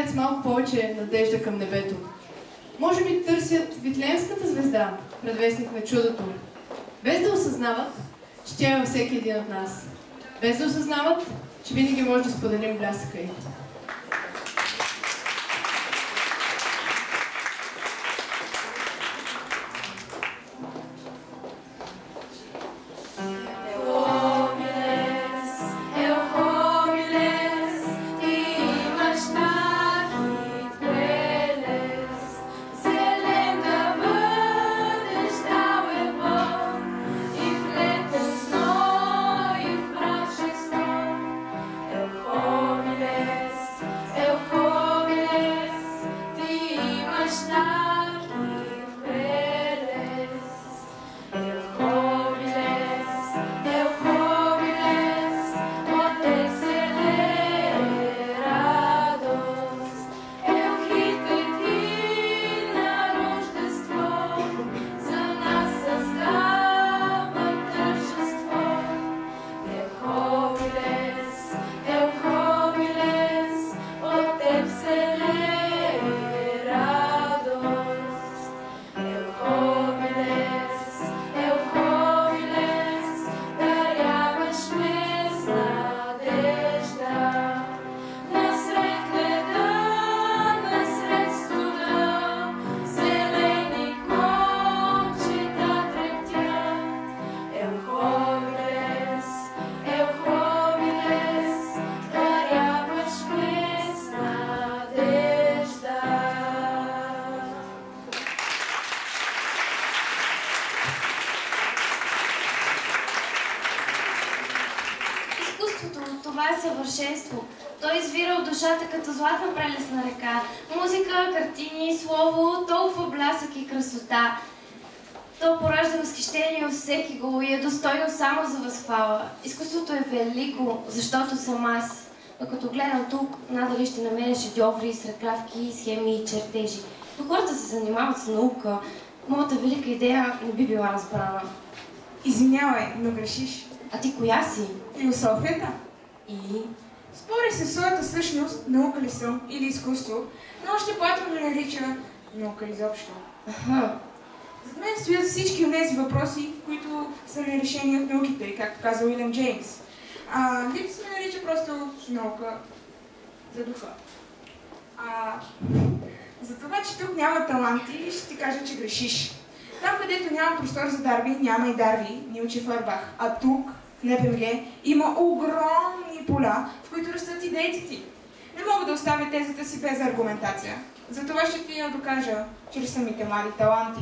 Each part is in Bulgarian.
с малко повече надежда към небето. Може би търсят Витлеемската звезда, предвестник на чудото, без да осъзнават, че тя е във всеки един от нас. Без да осъзнават, че винаги може да споделим блясъка й. Това е съвършенство. Той извира от душата като златна прелесна река. Музика, картини, слово, толкова блясък и красота. То поражда възхищение от всеки го и е достойно само за възхвала. Изкуството е велико, защото съм аз. Но като гледам тук, надали ще намеря шедьоври, сръкавки, схеми и чертежи. Но хората се занимават с наука. Моята велика идея не би била разбрана. Извинявай, но грешиш. А ти коя си? Философията. И? Спори се в своята същност, наука ли съм или изкуство, но още Платон ме нарича наука изобщо. Аха. Зад мен стоят всички от тези въпроси, които са нерешени от науките, както каза Уилям Джеймс. Липс ме нарича просто наука за духа. За това, че тук няма таланти, ще ти кажа, че грешиш. Там, където няма простор за Дарби, няма и Дарби, ни учи Фърбах. А тук, в НПМГ, има огромни поля, в които растат идеите ти. Не мога да оставя тезата си без аргументация. Затова ще ти я докажа чрез самите млади таланти.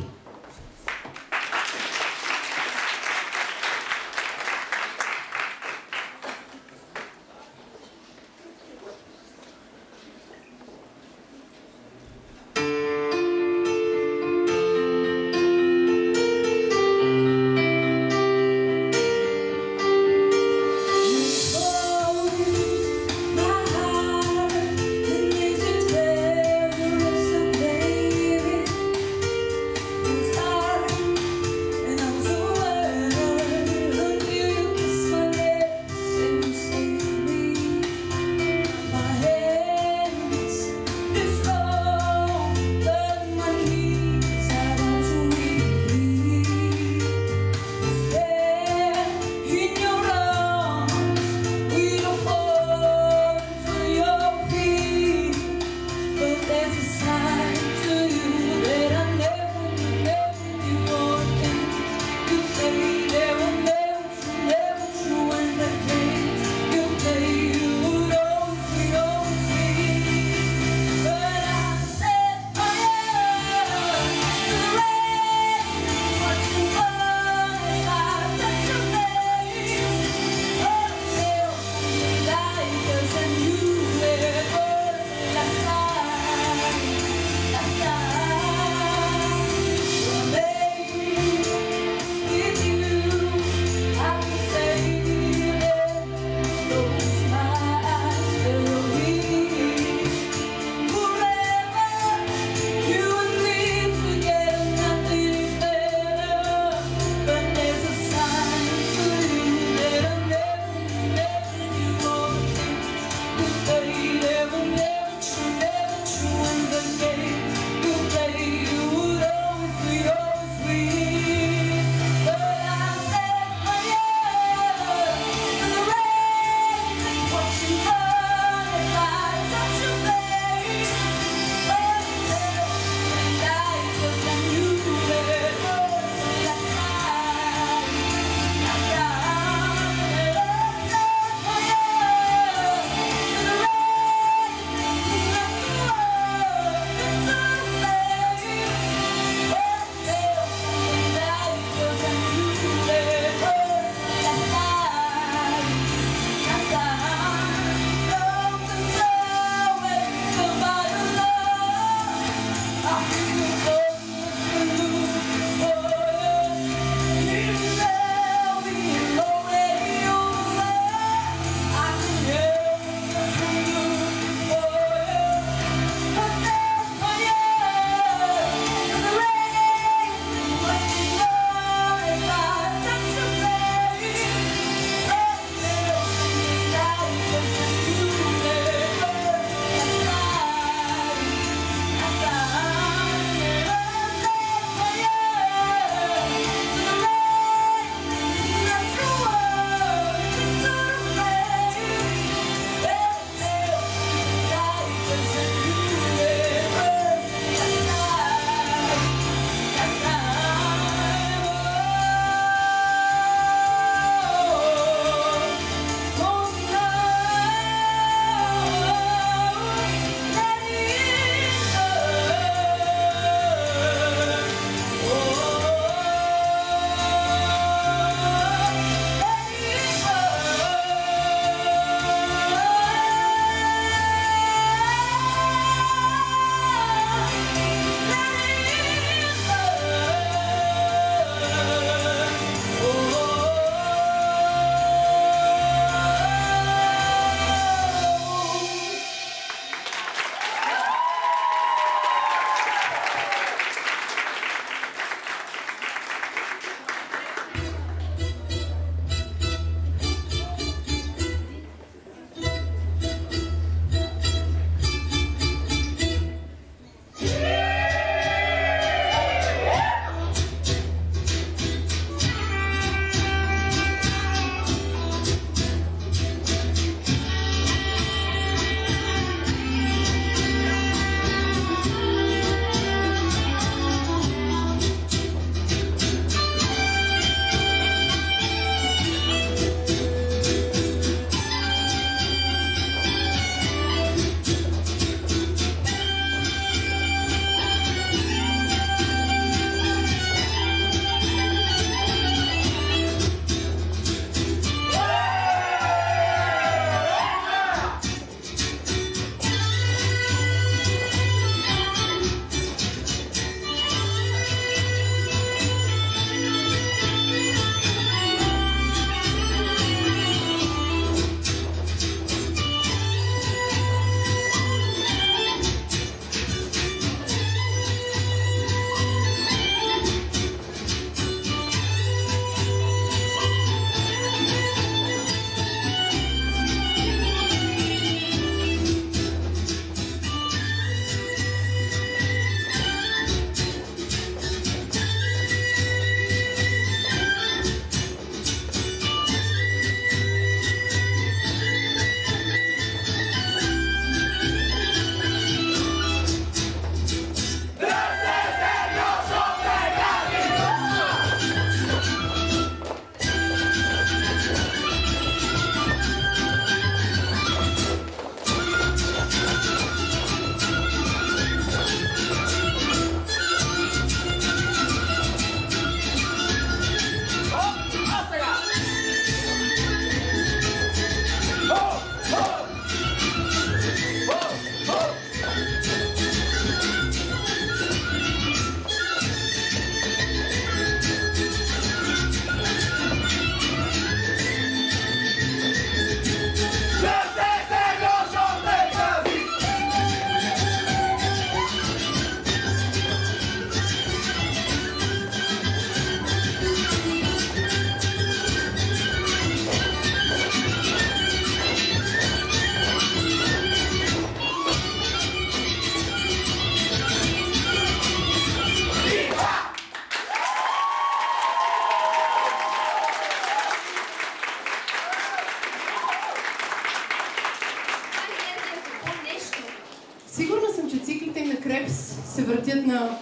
Сигурна съм, че циклите им на Крепс се въртят на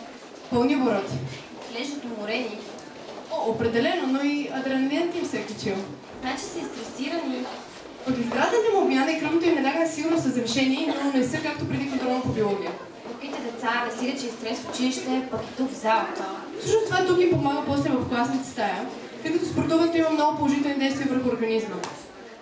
пълни обороти. Изглеждат уморени. Определено, но и адреналинът им се е качил. Значи са изстресирани. Въглехидратната им обмяна и кръвното им веднага сигурно са завишени, но не са както преди контролно по биология. Другите деца не стига, че е стрес в училище, пък и тук в залата. Всъщност това тук им помага после в класната стая, тъй като спортуването има много положителни действия върху организма.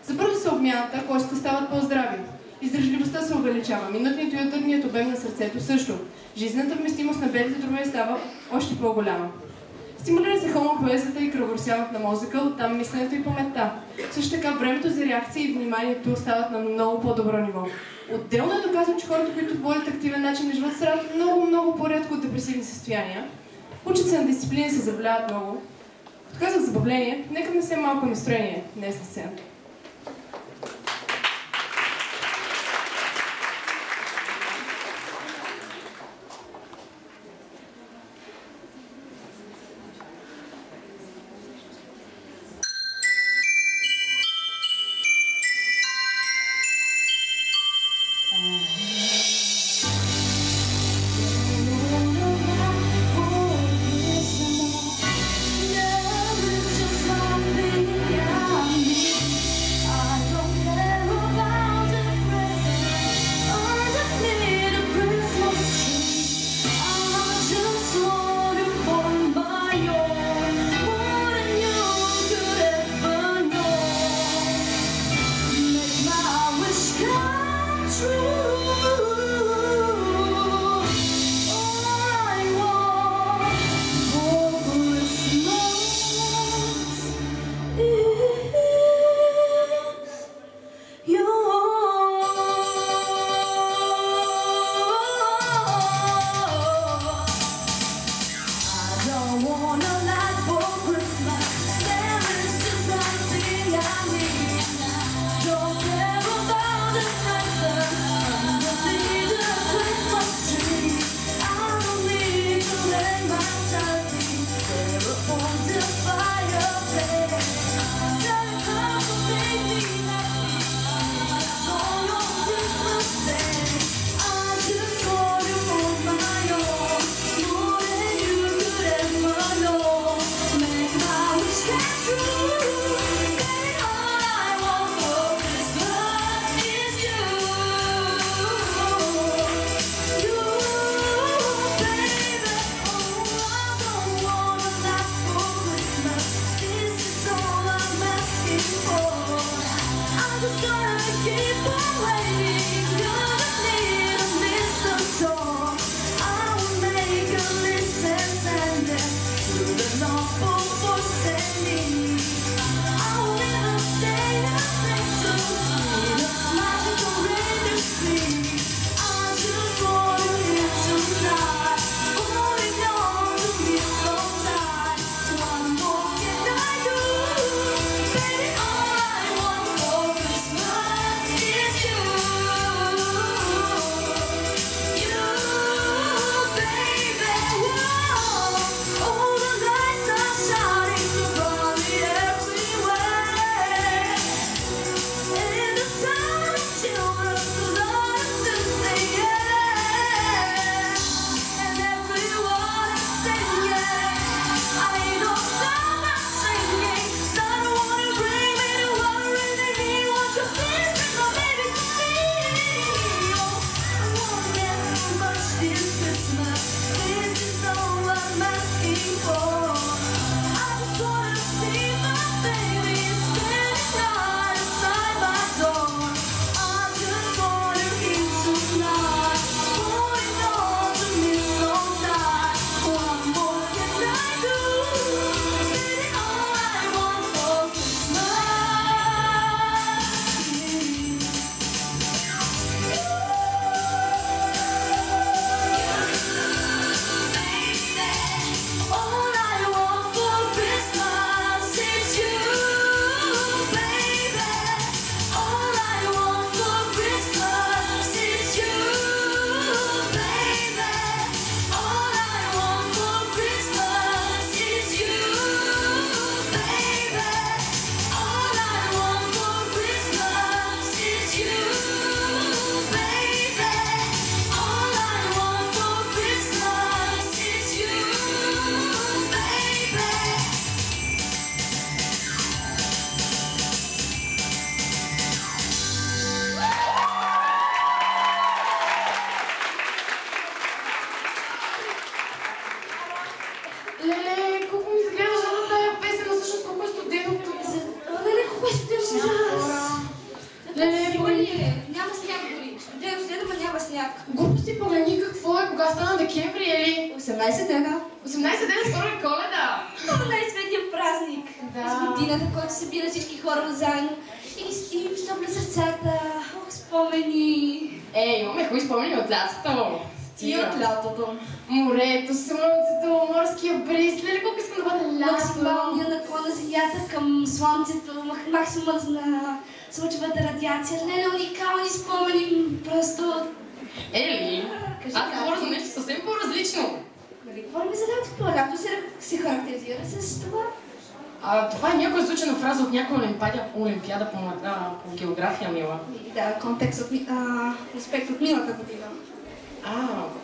Забързва се обмяната, костите стават по-здрави. Издържливостта се увеличава, минутният и ударният обем на сърцето също. Жизнената вместимост на белите дробове става още по-голяма. Стимулира се хомопоезията и кръворсяването на мозъка, оттам мисленето и паметта. Също така времето за реакция и вниманието стават на много по-добро ниво. Отделно е доказано, че хората, които водят активен начин на живот, страдат много по-рядко от депресивни състояния. Учат се на дисциплина и се забавляват много. Като казах забавление, нека внесем малко настроение днес на сцената. Ани, какво е? Кога стана декември, или? 18 дена. 18 дена скоро е Коледа! Най-светният празник. Да. С годината, който събира всички хора заедно. И им стопля сърцата. Ох, спомени. Имаме хубави спомени от лятото. И от лятото. Морето, слънцето, морския бриз. Леле, колко искам да бъде лято. Максималния наклон на земята към слънцето. Максимумът на слънчевата радиация. Леле, уникални спомени. Просто... Ели, аз говоря за нещо съвсем по-различно. Нали говорим за лятото? Лято се характеризира с това. Това е някоя звучена фраза от някоя олимпиада по география, Мила. Да, контекст аспект от миналата година.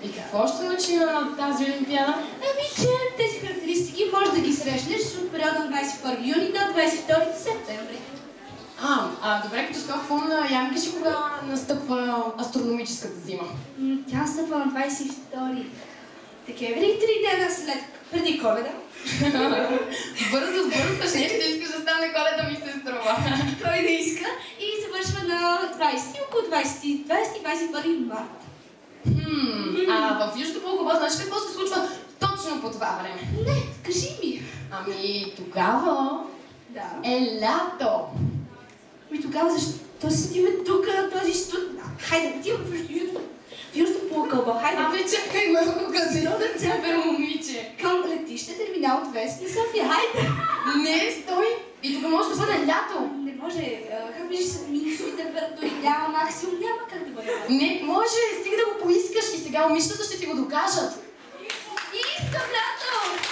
И какво ще научи на тази олимпиада? Че тези характеристики може да ги срещнеш от периода от 21 юни до 22 септември. Добре, като скок на Янка, ще кога настъпва астрономическата зима? Тя настъпва на 22 декември, 3 дена преди Коледа. Бързо, ще искаш да стане Коледа, ми се струва. Кой не иска и завършва на 20, около 20-21 март. В Южното полукълбо, знаеш какво се случва точно по това време? Не, кажи ми. Тогава е лято. Тогава защо седиме тук на този студ? Хайде, отивам в Южното полукълбо, хайде. Чакай малко, къде супер момиче. Към летище, терминал 2 на София, хайде. Не, стой! И тук може да бъде лято. Не може, как виждаш са минусови температури, няма максимум, няма как да бъде. Не, може, стига да го поискаш и сега момичетата ще ти го докажат. Искам лято!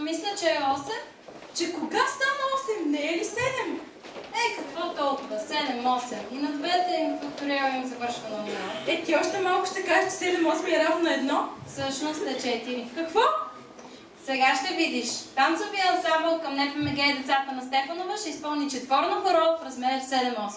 Мисля, че е 8. Че кога стана 8? Не е ли 7? Какво толкова? 7-8. И на двете факториал им завършва на 0. Ти още малко ще кажеш, че 7-8 е равно на 1. Всъщност е 4. Какво? Сега ще видиш. Танцовия ансамбъл към НПМГ и децата на Стефанова ще изпълни четворно хоро в размер 7-8.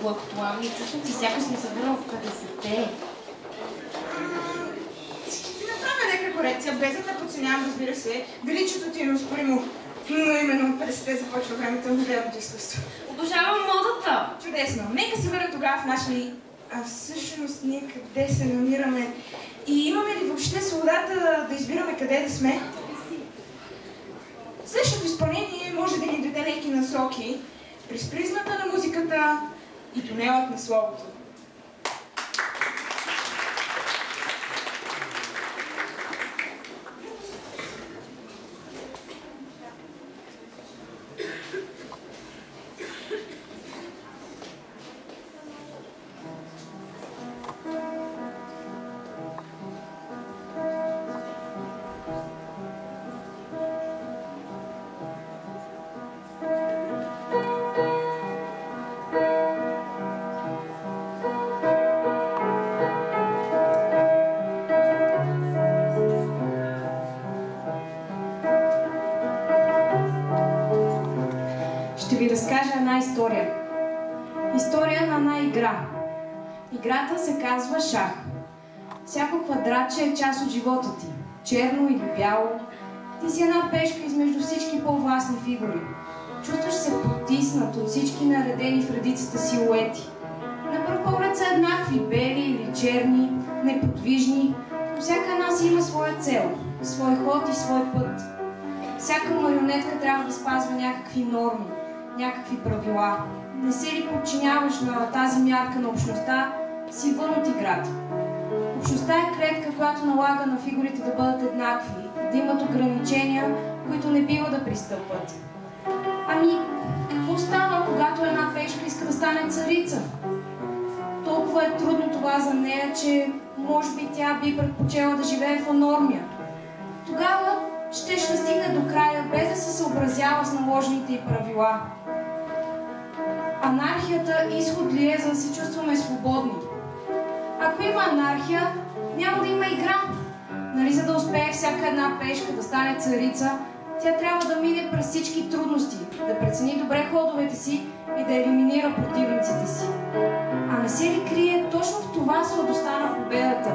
Актуални. Чувствам си сякаш съм се върнал в 50-те. Ще направя нека корекция, без да те подценявам, разбира се. Величието ти е неоспоримо. Но именно от 50-те започва времето на модерното изкуство. Обожавам модата! Чудесно. Нека се върнем тогава в нашия ни... А всъщност ние къде се намираме? И имаме ли въобще свободата да избираме къде да сме? Следващото изпълнение може да ни даде леки насоки през призмата на музиката и тунелът на словото. Ще ви разкажа една история. История на една игра. Играта се казва шах. Всяко квадратче е част от живота ти. Черно или бяло. Ти си една пешка измежду всички по-властни фигури. Чувстваш се потиснат от всички наредени в редицата силуети. На пръв поглед са еднакви, бели или черни, неподвижни, но всяка една си има своя цел, свой ход и свой път. Всяка марионетка трябва да спазва някакви норми, някакви правила. Не се ли подчиняваш на тази мярка на общността, си вън от играта. Общността е клетка, която налага на фигурите да бъдат еднакви, да имат ограничения, които не бива да пристъпват. Ами, какво става, когато една пешка иска да стане царица. Толкова е трудно това за нея, че може би тя би предпочела да живее в анормия. Тогава щеше да стигне до края, без да се съобразява с наложените й правила. Анархията изход ли е, за да се чувстваме свободни? Ако има анархия, няма да има игра. Нали, за да успее всяка една пешка да стане царица, тя трябва да мине през всички трудности, да прецени добре ходовете си и да елиминира противниците си. А не се ли крие точно в това сладостта на победата?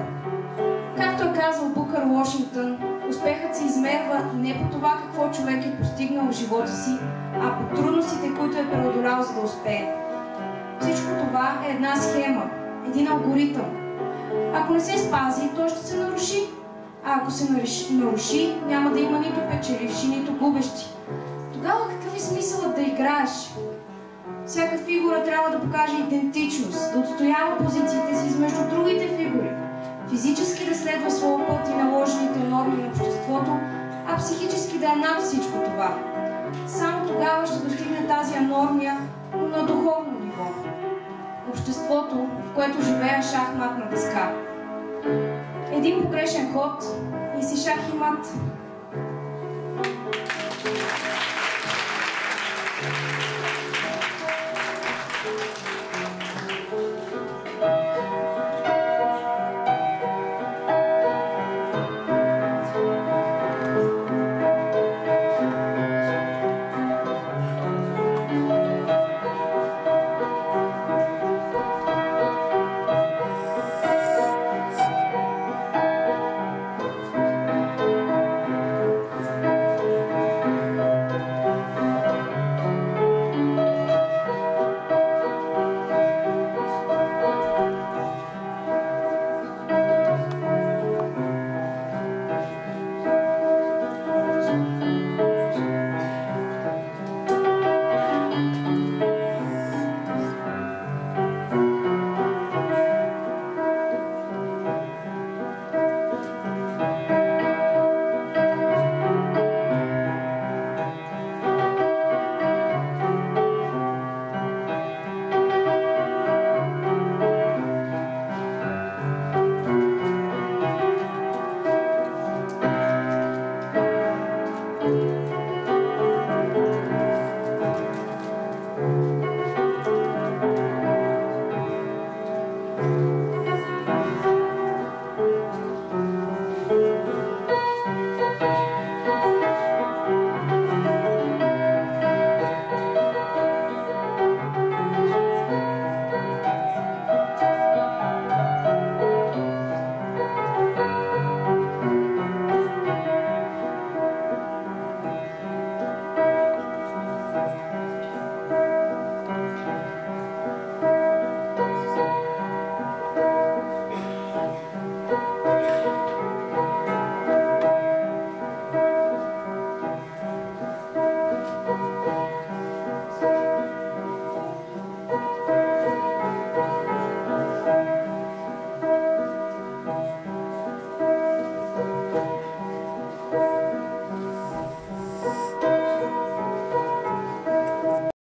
Както е казал Букър Уошингтън, успехът се измерва не по това какво човек е постигнал в живота си, а по трудностите, които е преодолял, за да успее. Всичко това е една схема, един алгоритъм. Ако не се спази, той ще се наруши. А ако се наруши, няма да има нито печеливши, нито губещи. Тогава какъв е смисълът да играеш? Всяка фигура трябва да покаже идентичност, да отстоява позициите си измежду другите фигури. Физически да следва своя път и наложените норми на обществото, а психически да е над всичко това. Само тогава ще достигне тази анормия, но на духовно ниво. Обществото, в което живее шахматна дъска. Един погрешен ход и си шах и мат.